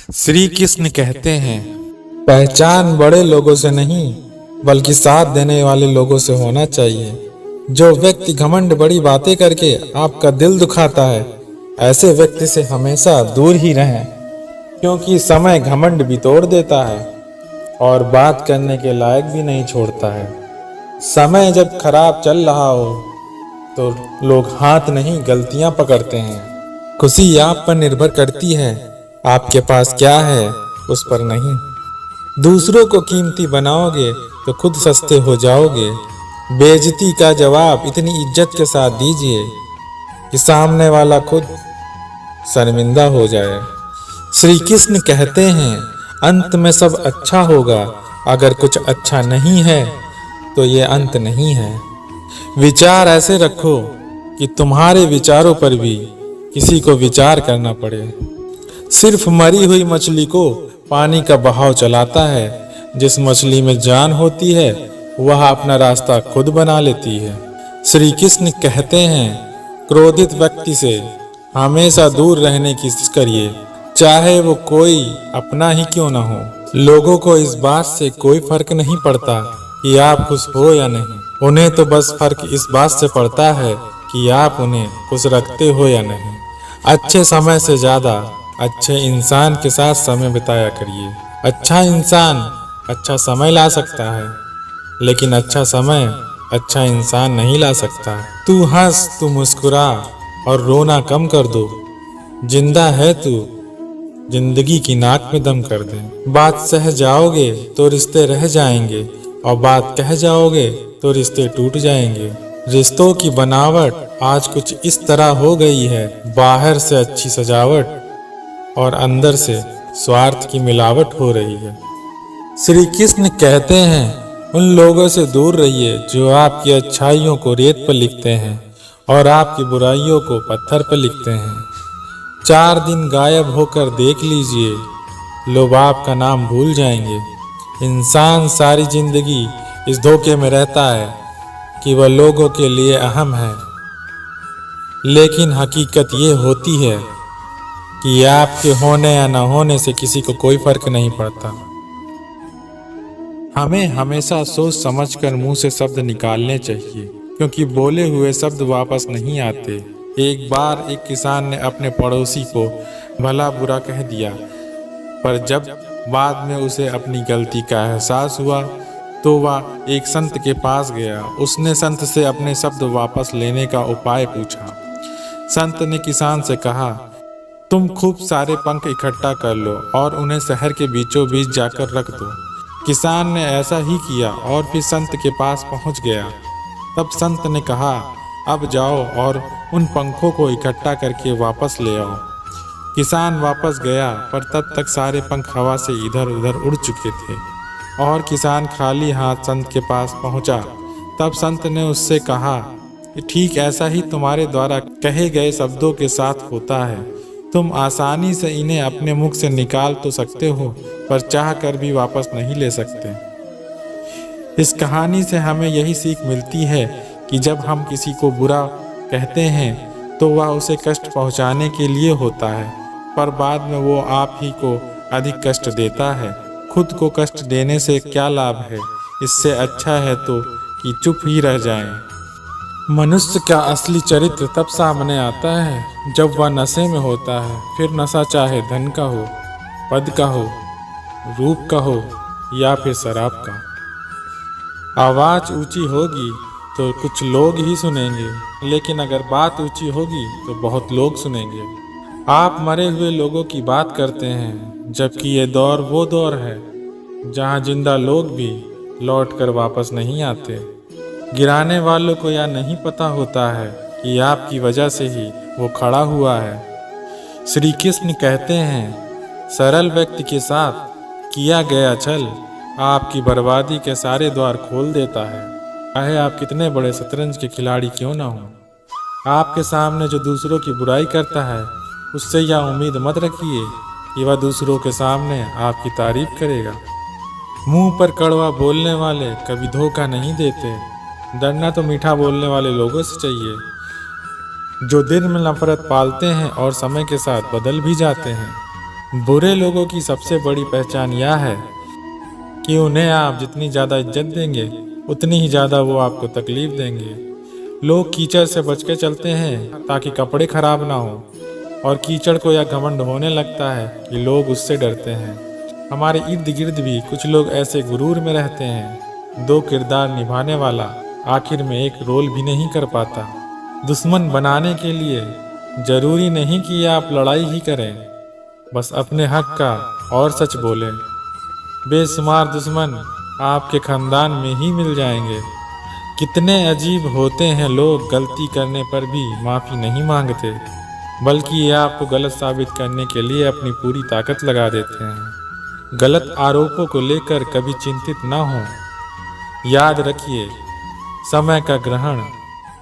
श्री कृष्ण कहते हैं, पहचान बड़े लोगों से नहीं बल्कि साथ देने वाले लोगों से होना चाहिए। जो व्यक्ति घमंड बड़ी बातें करके आपका दिल दुखाता है, ऐसे व्यक्ति से हमेशा दूर ही रहें, क्योंकि समय घमंड भी तोड़ देता है और बात करने के लायक भी नहीं छोड़ता है। समय जब खराब चल रहा हो तो लोग हाथ नहीं गलतियां पकड़ते हैं। खुशी आप पर निर्भर करती है, आपके पास क्या है उस पर नहीं। दूसरों को कीमती बनाओगे तो खुद सस्ते हो जाओगे। बेइज्जती का जवाब इतनी इज्जत के साथ दीजिए कि सामने वाला खुद शर्मिंदा हो जाए। श्री कृष्ण कहते हैं, अंत में सब अच्छा होगा। अगर कुछ अच्छा नहीं है तो ये अंत नहीं है। विचार ऐसे रखो कि तुम्हारे विचारों पर भी किसी को विचार करना पड़े। सिर्फ मरी हुई मछली को पानी का बहाव चलाता है। जिस मछली में जान होती है वह अपना रास्ता खुद बना लेती है। श्री कृष्ण कहते हैं, क्रोधित व्यक्ति से हमेशा दूर रहने की कोशिश करिए, चाहे वो कोई अपना ही क्यों ना हो। लोगों को इस बात से कोई फर्क नहीं पड़ता कि आप खुश हो या नहीं। उन्हें तो बस फर्क इस बात से पड़ता है कि आप उन्हें खुश रखते हो या नहीं। अच्छे समय से ज्यादा अच्छे इंसान के साथ समय बिताया करिए। अच्छा इंसान अच्छा समय ला सकता है, लेकिन अच्छा समय अच्छा इंसान नहीं ला सकता। तू हंस, तू मुस्कुरा और रोना कम कर दो। जिंदा है तू, जिंदगी की नाक में दम कर दे। बात सह जाओगे तो रिश्ते रह जाएंगे और बात कह जाओगे तो रिश्ते टूट जाएंगे। रिश्तों की बनावट आज कुछ इस तरह हो गई है, बाहर से अच्छी सजावट और अंदर से स्वार्थ की मिलावट हो रही है। श्री कृष्ण कहते हैं, उन लोगों से दूर रहिए जो आपकी अच्छाइयों को रेत पर लिखते हैं और आपकी बुराइयों को पत्थर पर लिखते हैं। 4 दिन गायब होकर देख लीजिए, लोग आपका नाम भूल जाएंगे। इंसान सारी जिंदगी इस धोखे में रहता है कि वह लोगों के लिए अहम है, लेकिन हकीकत ये होती है कि आपके होने या न होने से किसी को कोई फर्क नहीं पड़ता। हमें हमेशा सोच समझकर मुंह से शब्द निकालने चाहिए, क्योंकि बोले हुए शब्द वापस नहीं आते। एक बार एक किसान ने अपने पड़ोसी को भला बुरा कह दिया, पर जब बाद में उसे अपनी गलती का एहसास हुआ तो वह एक संत के पास गया। उसने संत से अपने शब्द वापस लेने का उपाय पूछा। संत ने किसान से कहा, तुम खूब सारे पंख इकट्ठा कर लो और उन्हें शहर के बीचों बीच जाकर रख दो। किसान ने ऐसा ही किया और फिर संत के पास पहुंच गया। तब संत ने कहा, अब जाओ और उन पंखों को इकट्ठा करके वापस ले आओ। किसान वापस गया, पर तब तक सारे पंख हवा से इधर उधर उड़ चुके थे और किसान खाली हाथ संत के पास पहुंचा। तब संत ने उससे कहा, ठीक ऐसा ही तुम्हारे द्वारा कहे गए शब्दों के साथ होता है। तुम आसानी से इन्हें अपने मुख से निकाल तो सकते हो, पर चाह कर भी वापस नहीं ले सकते। इस कहानी से हमें यही सीख मिलती है कि जब हम किसी को बुरा कहते हैं तो वह उसे कष्ट पहुंचाने के लिए होता है, पर बाद में वो आप ही को अधिक कष्ट देता है। खुद को कष्ट देने से क्या लाभ है? इससे अच्छा है तो कि चुप ही रह जाएं। मनुष्य का असली चरित्र तब सामने आता है जब वह नशे में होता है। फिर नशा चाहे धन का हो, पद का हो, रूप का हो या फिर शराब का। आवाज ऊंची होगी तो कुछ लोग ही सुनेंगे, लेकिन अगर बात ऊंची होगी तो बहुत लोग सुनेंगे। आप मरे हुए लोगों की बात करते हैं, जबकि ये दौर वो दौर है जहां जिंदा लोग भी लौट कर वापस नहीं आते। गिराने वालों को यह नहीं पता होता है कि आपकी वजह से ही वो खड़ा हुआ है। श्री कृष्ण कहते हैं, सरल व्यक्ति के साथ किया गया छल आपकी बर्बादी के सारे द्वार खोल देता है। चाहे आप कितने बड़े शतरंज के खिलाड़ी क्यों ना हो, आपके सामने जो दूसरों की बुराई करता है उससे यह उम्मीद मत रखिए कि वह दूसरों के सामने आपकी तारीफ करेगा। मुंह पर कड़वा बोलने वाले कभी धोखा नहीं देते। डरना तो मीठा बोलने वाले लोगों से चाहिए, जो दिल में नफरत पालते हैं और समय के साथ बदल भी जाते हैं। बुरे लोगों की सबसे बड़ी पहचान यह है कि उन्हें आप जितनी ज़्यादा इज्जत देंगे उतनी ही ज़्यादा वो आपको तकलीफ देंगे। लोग कीचड़ से बच के चलते हैं ताकि कपड़े खराब ना हो, और कीचड़ को यह घमंड होने लगता है कि लोग उससे डरते हैं। हमारे इर्द गिर्द भी कुछ लोग ऐसे गुरूर में रहते हैं। दो किरदार निभाने वाला आखिर में एक रोल भी नहीं कर पाता। दुश्मन बनाने के लिए जरूरी नहीं कि आप लड़ाई ही करें, बस अपने हक का और सच बोलें। बेशुमार दुश्मन आपके खानदान में ही मिल जाएंगे। कितने अजीब होते हैं लोग, गलती करने पर भी माफ़ी नहीं मांगते, बल्कि ये आपको गलत साबित करने के लिए अपनी पूरी ताकत लगा देते हैं। गलत आरोपों को लेकर कभी चिंतित ना हो। याद रखिए, समय का ग्रहण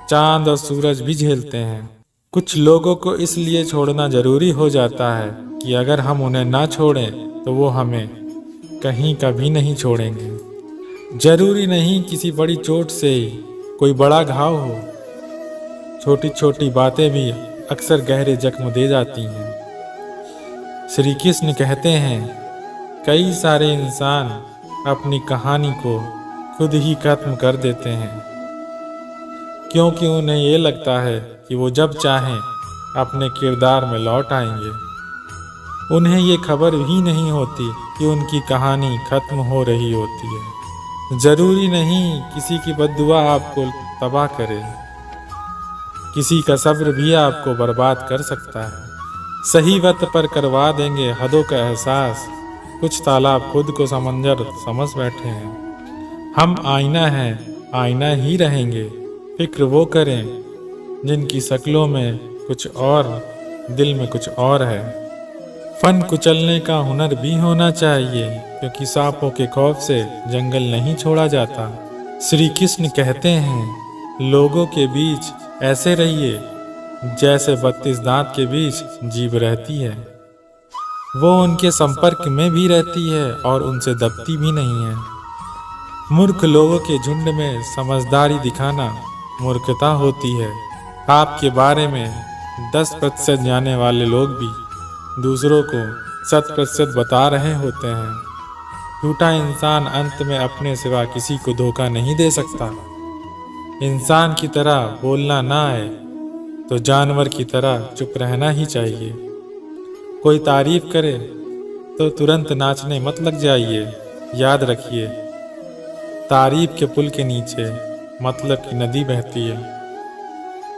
चांद और सूरज भी झेलते हैं। कुछ लोगों को इसलिए छोड़ना जरूरी हो जाता है कि अगर हम उन्हें ना छोड़ें तो वो हमें कहीं कभी नहीं छोड़ेंगे। जरूरी नहीं किसी बड़ी चोट से ही कोई बड़ा घाव हो, छोटी छोटी बातें भी अक्सर गहरे जख्म दे जाती हैं। श्री कृष्ण कहते हैं, कई सारे इंसान अपनी कहानी को खुद ही खत्म कर देते हैं, क्योंकि उन्हें ये लगता है कि वो जब चाहें अपने किरदार में लौट आएंगे। उन्हें ये खबर ही नहीं होती कि उनकी कहानी खत्म हो रही होती है। जरूरी नहीं किसी की बद्दुआ आपको तबाह करे, किसी का सब्र भी आपको बर्बाद कर सकता है। सही वक्त पर करवा देंगे हदों का एहसास, कुछ तालाब खुद को समंदर समझ बैठे हैं। हम आईना हैं, आईना ही रहेंगे। फिक्र वो करें जिनकी शक्लों में कुछ और, दिल में कुछ और है। फन कुचलने का हुनर भी होना चाहिए, क्योंकि सांपों के खौफ से जंगल नहीं छोड़ा जाता। श्री कृष्ण कहते हैं, लोगों के बीच ऐसे रहिए जैसे 32 दांत के बीच जीभ रहती है। वो उनके संपर्क में भी रहती है और उनसे दबती भी नहीं है। मूर्ख लोगों के झुंड में समझदारी दिखाना मूर्खता होती है। आपके बारे में 10% जानने वाले लोग भी दूसरों को 100% बता रहे होते हैं। झूठा इंसान अंत में अपने सिवा किसी को धोखा नहीं दे सकता। इंसान की तरह बोलना ना आए तो जानवर की तरह चुप रहना ही चाहिए। कोई तारीफ करे तो तुरंत नाचने मत लग जाइए। याद रखिए, तारीफ के पुल के नीचे मतलब की नदी बहती है।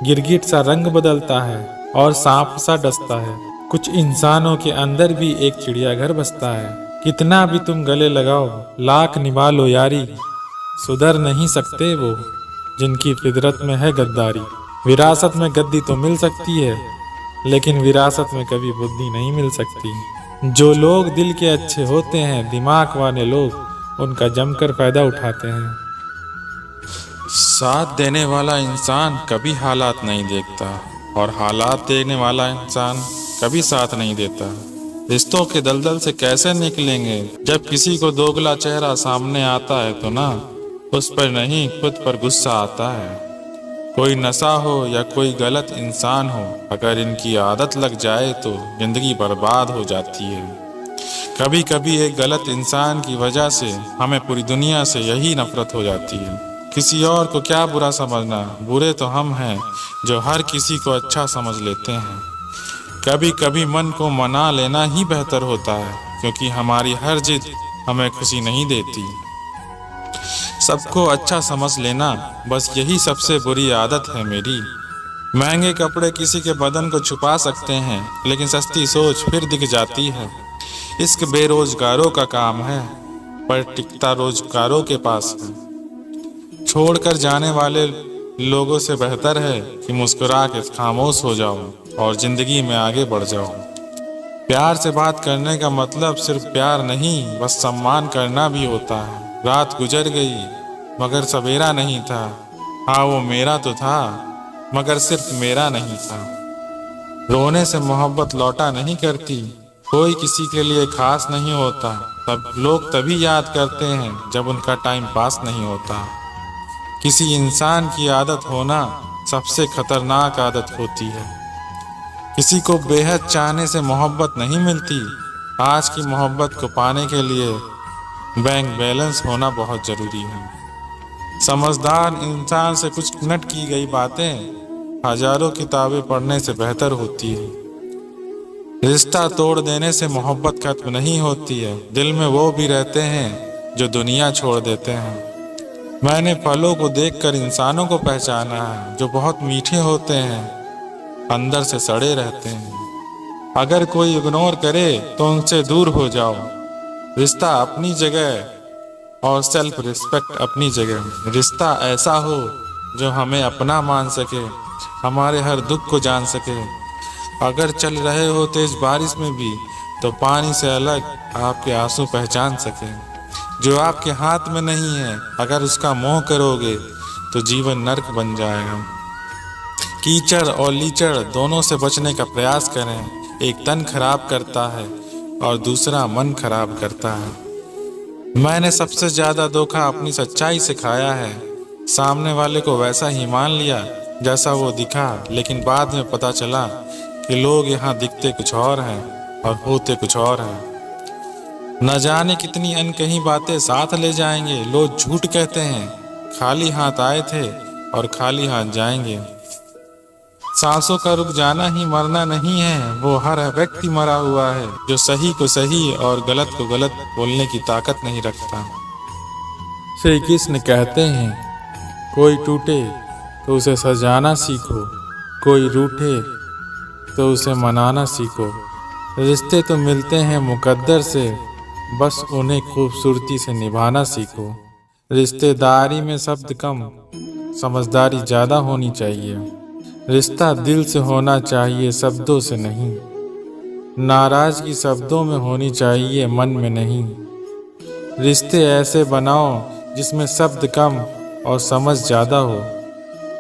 गिरगिट सा रंग बदलता है और सांप सा डसता है। कुछ इंसानों के अंदर भी एक चिड़ियाघर बसता है। कितना भी तुम गले लगाओ, लाख निभा लो यारी, सुधर नहीं सकते वो जिनकी फितरत में है गद्दारी। विरासत में गद्दी तो मिल सकती है, लेकिन विरासत में कभी बुद्धि नहीं मिल सकती। जो लोग दिल के अच्छे होते हैं, दिमाग वाले लोग उनका जमकर फायदा उठाते हैं। साथ देने वाला इंसान कभी हालात नहीं देखता, और हालात देने वाला इंसान कभी साथ नहीं देता। रिश्तों के दलदल से कैसे निकलेंगे? जब किसी को दोगला चेहरा सामने आता है तो ना उस पर नहीं, खुद पर गुस्सा आता है। कोई नशा हो या कोई गलत इंसान हो, अगर इनकी आदत लग जाए तो जिंदगी बर्बाद हो जाती है। कभी कभी एक गलत इंसान की वजह से हमें पूरी दुनिया से यही नफरत हो जाती है। किसी और को क्या बुरा समझना, बुरे तो हम हैं जो हर किसी को अच्छा समझ लेते हैं। कभी कभी मन को मना लेना ही बेहतर होता है, क्योंकि हमारी हर जिद हमें खुशी नहीं देती। सबको अच्छा समझ लेना, बस यही सबसे बुरी आदत है मेरी। महंगे कपड़े किसी के बदन को छुपा सकते हैं, लेकिन सस्ती सोच फिर दिख जाती है। इश्क बेरोजगारों का काम है, पर टिकता रोजगारों के पास है। छोड़कर जाने वाले लोगों से बेहतर है कि मुस्कुरा के खामोश हो जाओ और जिंदगी में आगे बढ़ जाओ। प्यार से बात करने का मतलब सिर्फ प्यार नहीं, बस सम्मान करना भी होता है। रात गुजर गई मगर सवेरा नहीं था। हाँ, वो मेरा तो था मगर सिर्फ मेरा नहीं था। रोने से मोहब्बत लौटा नहीं करती। कोई किसी के लिए खास नहीं होता। तब लोग तभी याद करते हैं जब उनका टाइम पास नहीं होता। किसी इंसान की आदत होना सबसे खतरनाक आदत होती है। किसी को बेहद चाहने से मोहब्बत नहीं मिलती, आज की मोहब्बत को पाने के लिए बैंक बैलेंस होना बहुत ज़रूरी है। समझदार इंसान से कुछ मिनट की गई बातें हजारों किताबें पढ़ने से बेहतर होती है। रिश्ता तोड़ देने से मोहब्बत खत्म नहीं होती है, दिल में वो भी रहते हैं जो दुनिया छोड़ देते हैं। मैंने फलों को देखकर इंसानों को पहचाना है, जो बहुत मीठे होते हैं, अंदर से सड़े रहते हैं। अगर कोई इग्नोर करे तो उनसे दूर हो जाओ। रिश्ता अपनी जगह और सेल्फ रिस्पेक्ट अपनी जगह। रिश्ता ऐसा हो जो हमें अपना मान सके, हमारे हर दुख को जान सके। अगर चल रहे हो तेज बारिश में भी तो पानी से अलग आपके आंसू पहचान सके। जो आपके हाथ में नहीं है, अगर उसका मोह करोगे तो जीवन नर्क बन जाएगा। कीचड़ और लीचड़ दोनों से बचने का प्रयास करें। एक तन खराब करता है और दूसरा मन खराब करता है। मैंने सबसे ज्यादा धोखा अपनी सच्चाई से खाया है। सामने वाले को वैसा ही मान लिया जैसा वो दिखा, लेकिन बाद में पता चला कि लोग यहाँ दिखते कुछ और हैं और होते कुछ और हैं। न जाने कितनी अनकही बातें साथ ले जाएंगे। लोग झूठ कहते हैं, खाली हाथ आए थे और खाली हाथ जाएंगे। सांसों का रुक जाना ही मरना नहीं है, वो हर व्यक्ति मरा हुआ है जो सही को सही और गलत को गलत बोलने की ताकत नहीं रखता। श्री कृष्ण कहते हैं, कोई टूटे तो उसे सजाना सीखो, कोई रूठे तो उसे मनाना सीखो। रिश्ते तो मिलते हैं मुकद्दर से, बस उन्हें खूबसूरती से निभाना सीखो। रिश्तेदारी में शब्द कम, समझदारी ज़्यादा होनी चाहिए। रिश्ता दिल से होना चाहिए, शब्दों से नहीं। नाराज़गी शब्दों में होनी चाहिए, मन में नहीं। रिश्ते ऐसे बनाओ जिसमें शब्द कम और समझ ज़्यादा हो,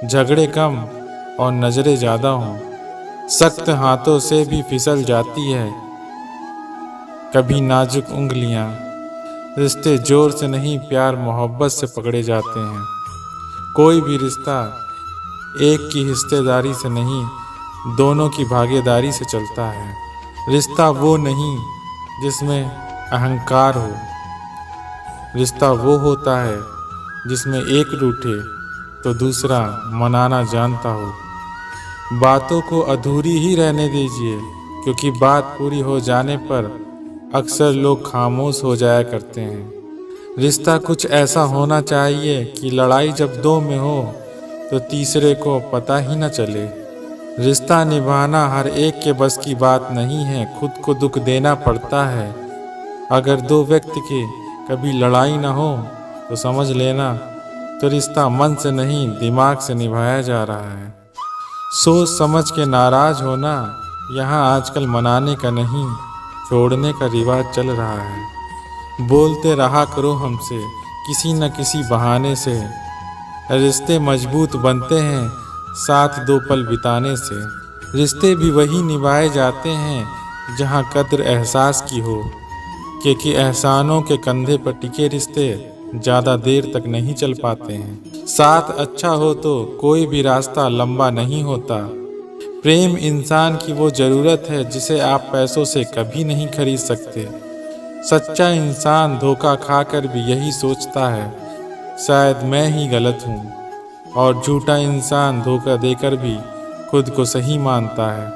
झगड़े कम और नज़रें ज़्यादा हों। सख्त हाथों से भी फिसल जाती है कभी नाजुक उंगलियां। रिश्ते जोर से नहीं, प्यार मोहब्बत से पकड़े जाते हैं। कोई भी रिश्ता एक की हिस्सेदारी से नहीं, दोनों की भागीदारी से चलता है। रिश्ता वो नहीं जिसमें अहंकार हो, रिश्ता वो होता है जिसमें एक रूठे तो दूसरा मनाना जानता हो। बातों को अधूरी ही रहने दीजिए, क्योंकि बात पूरी हो जाने पर अक्सर लोग खामोश हो जाया करते हैं। रिश्ता कुछ ऐसा होना चाहिए कि लड़ाई जब दो में हो तो तीसरे को पता ही न चले। रिश्ता निभाना हर एक के बस की बात नहीं है, खुद को दुख देना पड़ता है। अगर दो व्यक्ति की कभी लड़ाई ना हो तो समझ लेना तो रिश्ता मन से नहीं, दिमाग से निभाया जा रहा है। सोच समझ के नाराज होना यहाँ आजकल मनाने का नहीं, छोड़ने का रिवाज चल रहा है। बोलते रहा करो हमसे किसी न किसी बहाने से। रिश्ते मजबूत बनते हैं साथ दो पल बिताने से। रिश्ते भी वही निभाए जाते हैं जहाँ कद्र एहसास की हो, क्योंकि एहसानों के कंधे पर टिके रिश्ते ज़्यादा देर तक नहीं चल पाते हैं। साथ अच्छा हो तो कोई भी रास्ता लंबा नहीं होता। प्रेम इंसान की वो ज़रूरत है जिसे आप पैसों से कभी नहीं खरीद सकते। सच्चा इंसान धोखा खाकर भी यही सोचता है, शायद मैं ही गलत हूँ, और झूठा इंसान धोखा देकर भी खुद को सही मानता है।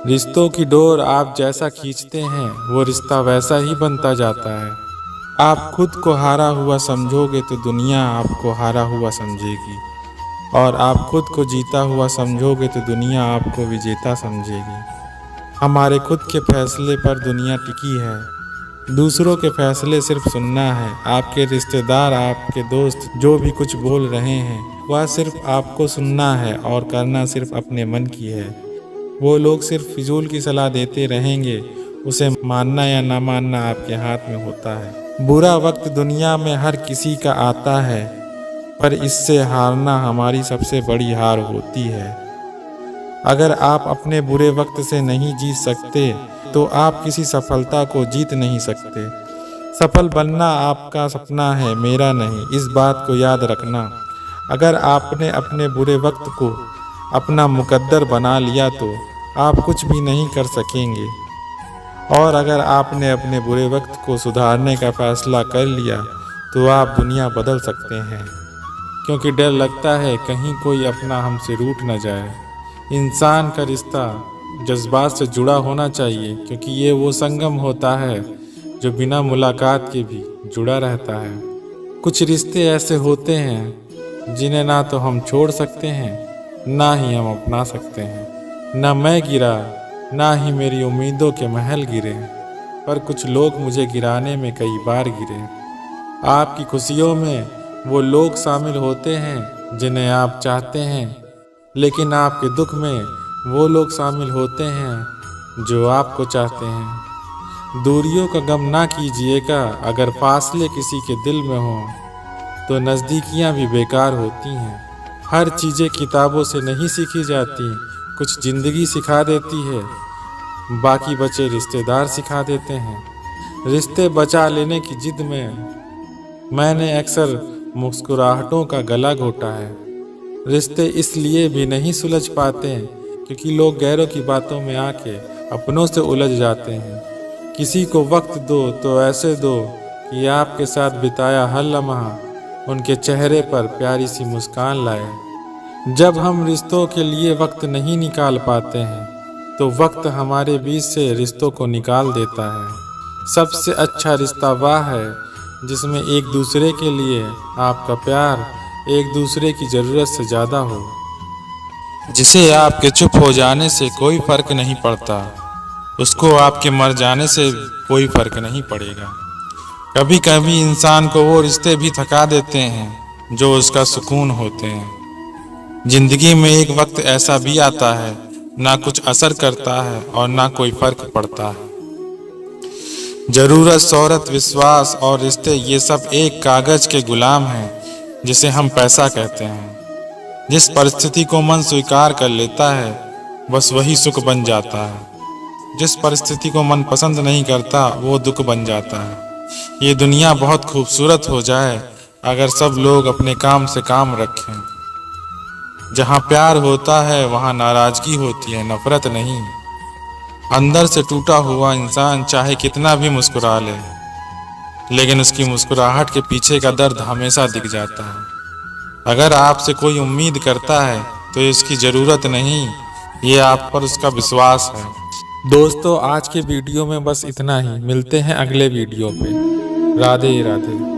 रिश्तों की डोर आप जैसा खींचते हैं वो रिश्ता वैसा ही बनता जाता है। आप खुद को हारा हुआ समझोगे तो दुनिया आपको हारा हुआ समझेगी, और आप खुद को जीता हुआ समझोगे तो दुनिया आपको विजेता समझेगी। हमारे खुद के फैसले पर दुनिया टिकी है, दूसरों के फैसले सिर्फ सुनना है। आपके रिश्तेदार, आपके दोस्त जो भी कुछ बोल रहे हैं वह सिर्फ आपको सुनना है और करना सिर्फ अपने मन की है। वो लोग सिर्फ फिजूल की सलाह देते रहेंगे, उसे मानना या ना मानना आपके हाथ में होता है। बुरा वक्त दुनिया में हर किसी का आता है, पर इससे हारना हमारी सबसे बड़ी हार होती है। अगर आप अपने बुरे वक्त से नहीं जीत सकते तो आप किसी सफलता को जीत नहीं सकते। सफल बनना आपका सपना है, मेरा नहीं, इस बात को याद रखना। अगर आपने अपने बुरे वक्त को अपना मुकद्दर बना लिया तो आप कुछ भी नहीं कर सकेंगे। और अगर आपने अपने बुरे वक्त को सुधारने का फैसला कर लिया तो आप दुनिया बदल सकते हैं, क्योंकि डर लगता है कहीं कोई अपना हमसे रूठ न जाए। इंसान का रिश्ता जज्बात से जुड़ा होना चाहिए, क्योंकि ये वो संगम होता है जो बिना मुलाकात के भी जुड़ा रहता है। कुछ रिश्ते ऐसे होते हैं जिन्हें ना तो हम छोड़ सकते हैं ना ही हम अपना सकते हैं। ना मैं गिरा ना ही मेरी उम्मीदों के महल गिरे, पर कुछ लोग मुझे गिराने में कई बार गिरे। आपकी खुशियों में वो लोग शामिल होते हैं जिन्हें आप चाहते हैं, लेकिन आपके दुख में वो लोग शामिल होते हैं जो आपको चाहते हैं। दूरियों का गम ना कीजिएगा, अगर फासले किसी के दिल में हो तो नज़दीकियाँ भी बेकार होती हैं। हर चीज़ें किताबों से नहीं सीखी जाती, कुछ ज़िंदगी सिखा देती है, बाकी बचे रिश्तेदार सिखा देते हैं। रिश्ते बचा लेने की जिद में मैंने अक्सर मुस्कुराहटों का गला घोटा है। रिश्ते इसलिए भी नहीं सुलझ पाते क्योंकि लोग गैरों की बातों में आके अपनों से उलझ जाते हैं। किसी को वक्त दो तो ऐसे दो कि आपके साथ बिताया हर लम्हा उनके चेहरे पर प्यारी सी मुस्कान लाए। जब हम रिश्तों के लिए वक्त नहीं निकाल पाते हैं तो वक्त हमारे बीच से रिश्तों को निकाल देता है। सबसे अच्छा रिश्ता वह है जिसमें एक दूसरे के लिए आपका प्यार एक दूसरे की ज़रूरत से ज़्यादा हो, जिसे आपके चुप हो जाने से कोई फर्क नहीं पड़ता, उसको आपके मर जाने से कोई फर्क नहीं पड़ेगा। कभी कभी इंसान को वो रिश्ते भी थका देते हैं जो उसका सुकून होते हैं। जिंदगी में एक वक्त ऐसा भी आता है ना कुछ असर करता है और ना कोई फर्क पड़ता है। जरूरत, शोहरत, विश्वास और रिश्ते ये सब एक कागज के गुलाम हैं जिसे हम पैसा कहते हैं। जिस परिस्थिति को मन स्वीकार कर लेता है बस वही सुख बन जाता है। जिस परिस्थिति को मन पसंद नहीं करता वो दुख बन जाता है। ये दुनिया बहुत खूबसूरत हो जाए अगर सब लोग अपने काम से काम रखें। जहाँ प्यार होता है वहाँ नाराजगी होती है, नफरत नहीं। अंदर से टूटा हुआ इंसान चाहे कितना भी मुस्कुरा ले, लेकिन उसकी मुस्कुराहट के पीछे का दर्द हमेशा दिख जाता है। अगर आपसे कोई उम्मीद करता है तो इसकी ज़रूरत नहीं, ये आप पर उसका विश्वास है। दोस्तों आज के वीडियो में बस इतना ही। मिलते हैं अगले वीडियो पे। राधे राधे।